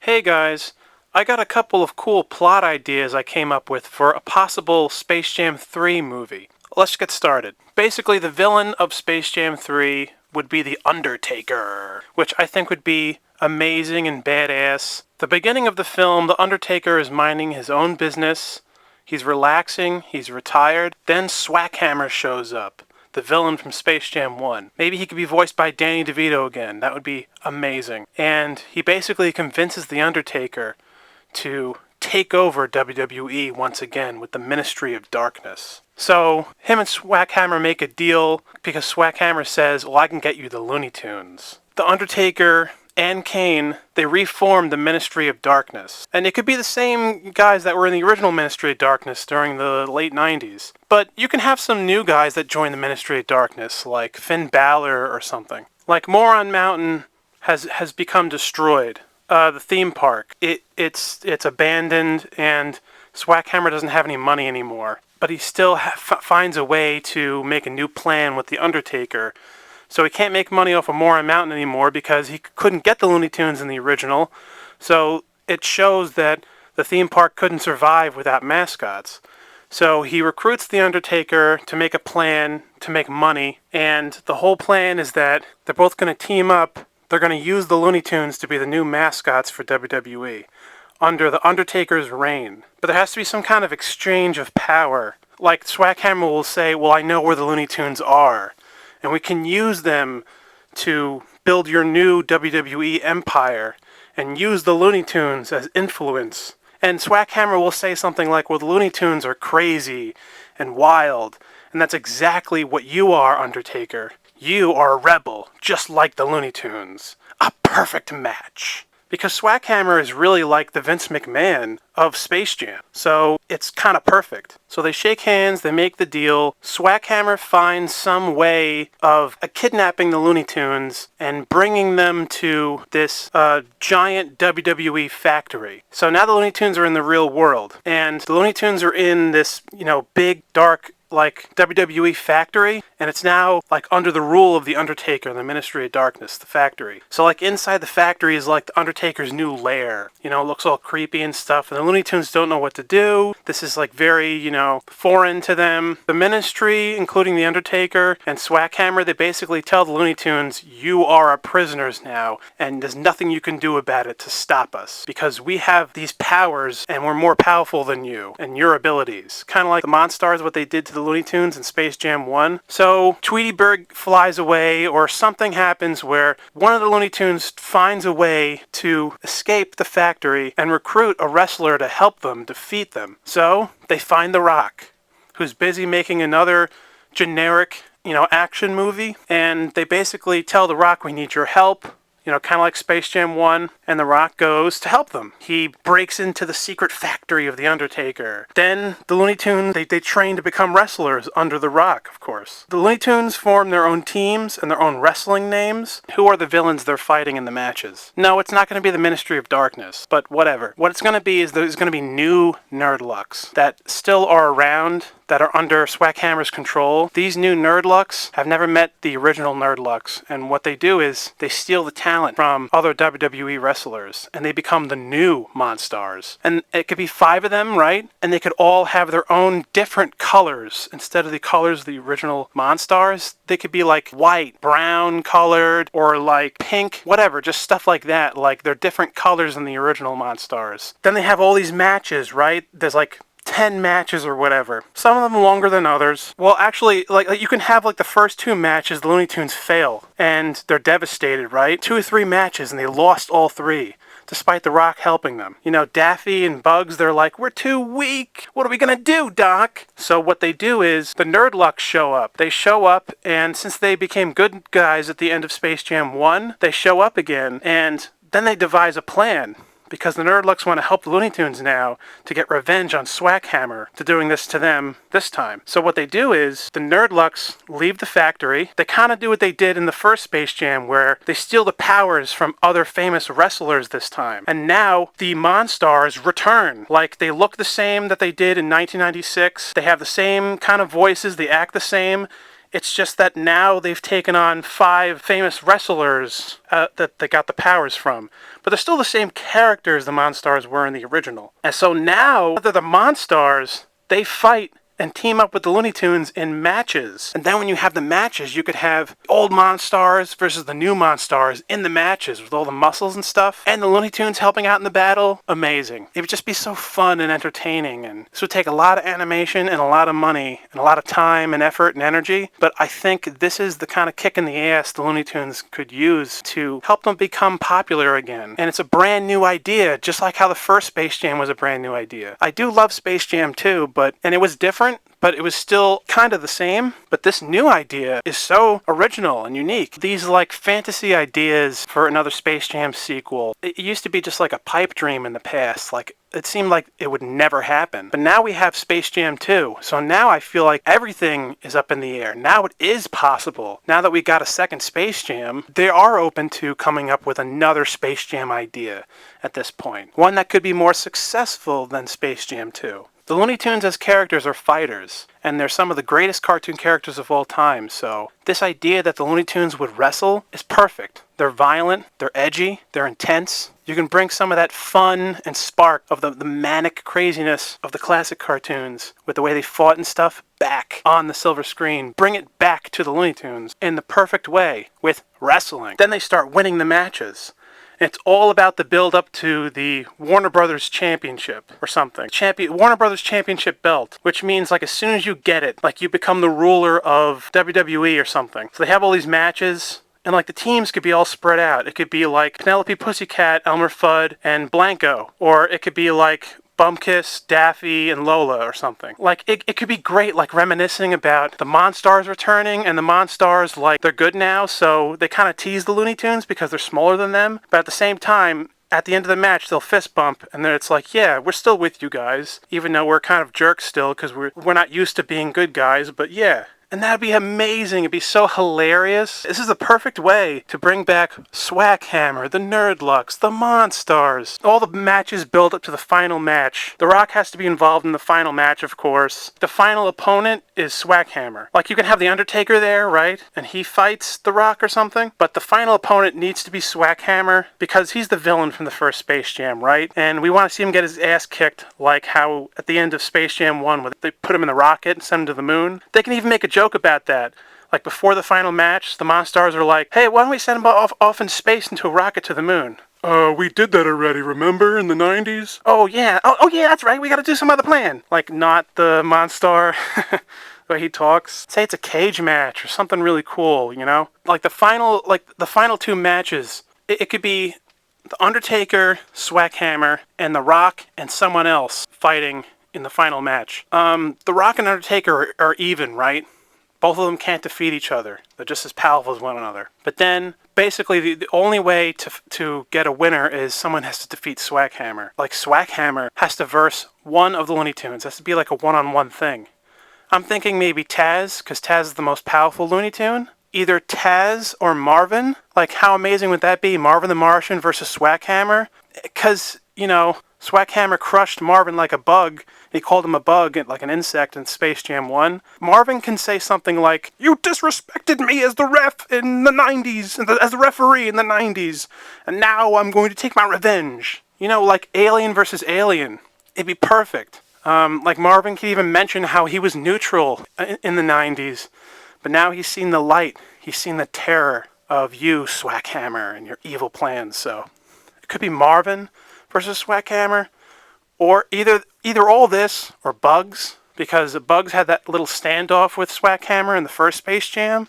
Hey guys, I got a couple of cool plot ideas I came up with for a possible Space Jam 3 movie. Let's get started. Basically, the villain of Space Jam 3 would be the Undertaker, which I think would be amazing and badass. The beginning of the film, the Undertaker is minding his own business. He's relaxing, he's retired. Then Swackhammer shows up, the villain from Space Jam 1. Maybe he could be voiced by Danny Devito again. That would be amazing. And he basically convinces the Undertaker to take over WWE once again with the Ministry of Darkness. So him and Swackhammer make a deal because Swackhammer says, well, I can get you the Looney Tunes. The Undertaker and Kane, they reformed the Ministry of Darkness. And it could be the same guys that were in the original Ministry of Darkness during the late 90s. But you can have some new guys that join the Ministry of Darkness, like Finn Balor or something. Like Moron Mountain has become destroyed. The theme park, it's abandoned, and Swackhammer doesn't have any money anymore. But he still finds a way to make a new plan with the Undertaker. So he can't make money off of Moron Mountain anymore because he couldn't get the Looney Tunes in the original. So it shows that the theme park couldn't survive without mascots. So he recruits the Undertaker to make a plan to make money. And the whole plan is that they're both going to team up. They're going to use the Looney Tunes to be the new mascots for WWE under the Undertaker's reign. But there has to be some kind of exchange of power. Like Swackhammer will say, well, I know where the Looney Tunes are. And we can use them to build your new WWE empire and use the Looney Tunes as influence. And Swackhammer will say something like, well, the Looney Tunes are crazy and wild. And that's exactly what you are, Undertaker. You are a rebel, just like the Looney Tunes. A perfect match. Because Swackhammer is really like the Vince McMahon of Space Jam. So it's kind of perfect. So they shake hands, they make the deal. Swackhammer finds some way of kidnapping the Looney Tunes and bringing them to this giant WWE factory. So now the Looney Tunes are in the real world. And the Looney Tunes are in this, big, dark, like WWE factory, and it's now like under the rule of the Undertaker, the Ministry of Darkness, the factory. So like inside the factory is like the Undertaker's new lair. It looks all creepy and stuff, and the Looney Tunes don't know what to do. This is like very, foreign to them. The Ministry, including the Undertaker and Swackhammer, they basically tell the Looney Tunes, you are our prisoners now, and there's nothing you can do about it to stop us, because we have these powers, and we're more powerful than you and your abilities. Kind of like the Monstars, what they did to the Looney Tunes in Space Jam 1. So Tweety Bird flies away, or something happens where one of the Looney Tunes finds a way to escape the factory and recruit a wrestler to help them defeat them. So they find The Rock, who's busy making another generic, action movie, and they basically tell The Rock, we need your help. Kind of like Space Jam 1, and The Rock goes to help them. He breaks into the secret factory of The Undertaker. Then the Looney Tunes, they train to become wrestlers under The Rock, of course. The Looney Tunes form their own teams and their own wrestling names. Who are the villains they're fighting in the matches? No, it's not going to be the Ministry of Darkness, but whatever. What it's going to be is there's going to be new Nerdlucks that still are around, that are under Swackhammer's control. These new Nerdlucks have never met the original Nerdlucks, and what they do is they steal the talent from other WWE wrestlers, and they become the new Monstars. And it could be 5 of them, right? And they could all have their own different colors. Instead of the colors of the original Monstars, they could be like white, brown colored, or like pink, whatever, just stuff like that. Like they're different colors than the original Monstars. Then they have all these matches, right? There's like 10 matches or whatever. Some of them longer than others. Well, actually, like you can have like the first 2 matches, the Looney Tunes fail, and they're devastated, right? 2 or 3 matches, and they lost all 3, despite The Rock helping them. Daffy and Bugs, they're like, we're too weak. What are we gonna do, Doc? So what they do is, the Nerdlucks show up. They show up, and since they became good guys at the end of Space Jam 1, they show up again, and then they devise a plan. Because the Nerdlucks want to help the Looney Tunes now to get revenge on Swackhammer to doing this to them this time. So what they do is, the Nerdlucks leave the factory. They kind of do what they did in the first Space Jam, where they steal the powers from other famous wrestlers this time. And now, the Monstars return. Like, they look the same that they did in 1996. They have the same kind of voices. They act the same. It's just that now they've taken on 5 famous wrestlers that they got the powers from. But they're still the same characters the Monstars were in the original. And so now, they're the Monstars, they fight and team up with the Looney Tunes in matches. And then when you have the matches, you could have old Monstars versus the new Monstars in the matches with all the muscles and stuff. And the Looney Tunes helping out in the battle. Amazing. It would just be so fun and entertaining. And this would take a lot of animation and a lot of money and a lot of time and effort and energy. But I think this is the kind of kick in the ass the Looney Tunes could use to help them become popular again. And it's a brand new idea, just like how the first Space Jam was a brand new idea. I do love Space Jam too, and it was different, but it was still kind of the same. But this new idea is so original and unique. These like fantasy ideas for another Space Jam sequel, it used to be just like a pipe dream in the past. Like, it seemed like it would never happen. But now we have Space Jam 2. So now I feel like everything is up in the air. Now it is possible. Now that we got a second Space Jam, they are open to coming up with another Space Jam idea at this point. One that could be more successful than Space Jam 2. The Looney Tunes as characters are fighters, and they're some of the greatest cartoon characters of all time, so this idea that the Looney Tunes would wrestle is perfect. They're violent, they're edgy, they're intense. You can bring some of that fun and spark of the manic craziness of the classic cartoons with the way they fought and stuff back on the silver screen. Bring it back to the Looney Tunes in the perfect way with wrestling. Then they start winning the matches. It's all about the build-up to the Warner Brothers Championship or something. Warner Brothers Championship belt, which means like as soon as you get it, like you become the ruler of WWE or something. So they have all these matches, and like the teams could be all spread out. It could be like Penelope Pussycat, Elmer Fudd, and Blanco. Or it could be like Bumkiss, Daffy, and Lola or something. Like, it could be great, like reminiscing about the Monstars returning, and the Monstars, like, they're good now, so they kind of tease the Looney Tunes because they're smaller than them, but at the same time, at the end of the match, they'll fist bump, and then it's like, yeah, we're still with you guys, even though we're kind of jerks still, because we're not used to being good guys, but yeah. And that'd be amazing. It'd be so hilarious. This is the perfect way to bring back Swackhammer, the Nerdlucks, the Monstars. All the matches build up to the final match. The Rock has to be involved in the final match, of course. The final opponent is Swackhammer. Like, you can have the Undertaker there, right? And he fights The Rock or something. But the final opponent needs to be Swackhammer because he's the villain from the first Space Jam, right? And we want to see him get his ass kicked like how at the end of Space Jam 1, where they put him in the rocket and send him to the moon. They can even make a joke about that. Like, before the final match, the Monstars are like, hey, why don't we send him off in space into a rocket to the moon? We did that already, remember, in the 90s? Oh, yeah. Oh, yeah, that's right. We gotta do some other plan. Like, not the Monstar, the way he talks. Say it's a cage match or something really cool, you know? Like, the final 2 matches, it could be the Undertaker, Swackhammer, and The Rock, and someone else fighting in the final match. The Rock and Undertaker are even, right? Both of them can't defeat each other. They're just as powerful as one another. But then, basically, the only way to get a winner is someone has to defeat Swackhammer. Like, Swackhammer has to verse one of the Looney Tunes. It has to be like a one-on-one thing. I'm thinking maybe Taz, because Taz is the most powerful Looney Tune. Either Taz or Marvin. Like, how amazing would that be? Marvin the Martian versus Swackhammer? Because, you know, Swackhammer crushed Marvin like a bug. He called him a bug, like an insect in Space Jam 1. Marvin can say something like, you disrespected me as the ref in the 90s, as the referee in the 90s, and now I'm going to take my revenge. You know, like Alien versus Alien. It'd be perfect. Like Marvin could even mention how he was neutral in the 90s, but now he's seen the light. He's seen the terror of you, Swackhammer, and your evil plans. So it could be Marvin versus Swackhammer, or either all this or Bugs, because Bugs had that little standoff with Swackhammer in the first Space Jam.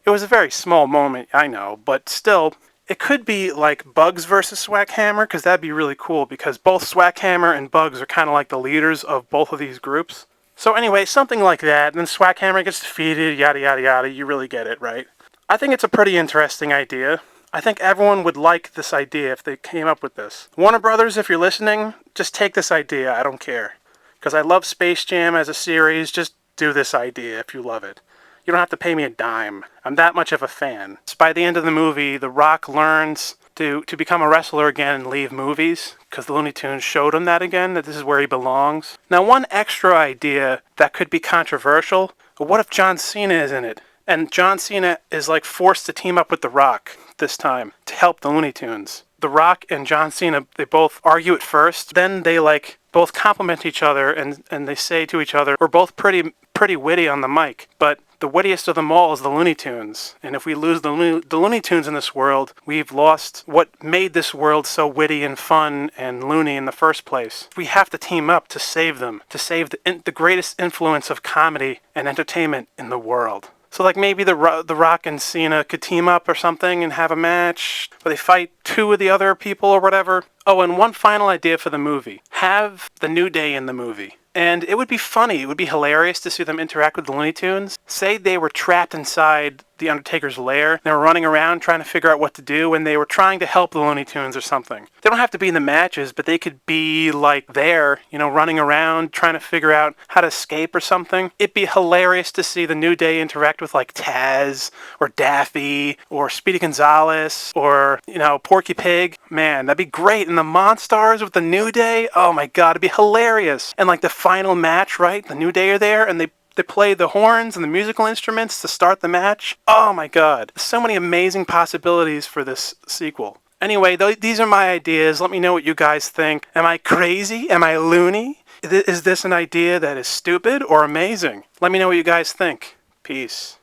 It was a very small moment, I know, but still, it could be like Bugs versus Swackhammer, because that'd be really cool, because both Swackhammer and Bugs are kind of like the leaders of both of these groups. So anyway, something like that, and then Swackhammer gets defeated, yada yada yada, you really get it, right? I think it's a pretty interesting idea. I think everyone would like this idea if they came up with this. Warner Brothers, if you're listening, just take this idea. I don't care. Because I love Space Jam as a series. Just do this idea if you love it. You don't have to pay me a dime. I'm that much of a fan. So by the end of the movie, The Rock learns to become a wrestler again and leave movies, because the Looney Tunes showed him that again, that this is where he belongs. Now, one extra idea that could be controversial, but what if John Cena is in it? And John Cena is like forced to team up with The Rock this time to help the Looney Tunes. The Rock and John Cena, they both argue at first, then they like both compliment each other and they say to each other, we're both pretty witty on the mic, but the wittiest of them all is the Looney Tunes. And if we lose the Looney Tunes in this world, we've lost what made this world so witty and fun and loony in the first place. We have to team up to save them, to save the greatest influence of comedy and entertainment in the world. So like maybe the Rock and Cena could team up or something and have a match where they fight two of the other people or whatever. Oh, and one final idea for the movie. Have the New Day in the movie. And it would be funny, it would be hilarious to see them interact with the Looney Tunes. Say they were trapped inside the Undertaker's lair. They were running around trying to figure out what to do, and they were trying to help the Looney Tunes or something. They don't have to be in the matches, but they could be like there, running around trying to figure out how to escape or something. It'd be hilarious to see the New Day interact with like Taz or Daffy or Speedy Gonzalez or, Porky Pig. Man, that'd be great. And the Monstars with the New Day, oh my God, it'd be hilarious. And like the final match, right? The New Day are there and they play the horns and the musical instruments to start the match. Oh my God. So many amazing possibilities for this sequel. Anyway, these are my ideas. Let me know what you guys think. Am I crazy? Am I loony? Is this an idea that is stupid or amazing? Let me know what you guys think. Peace.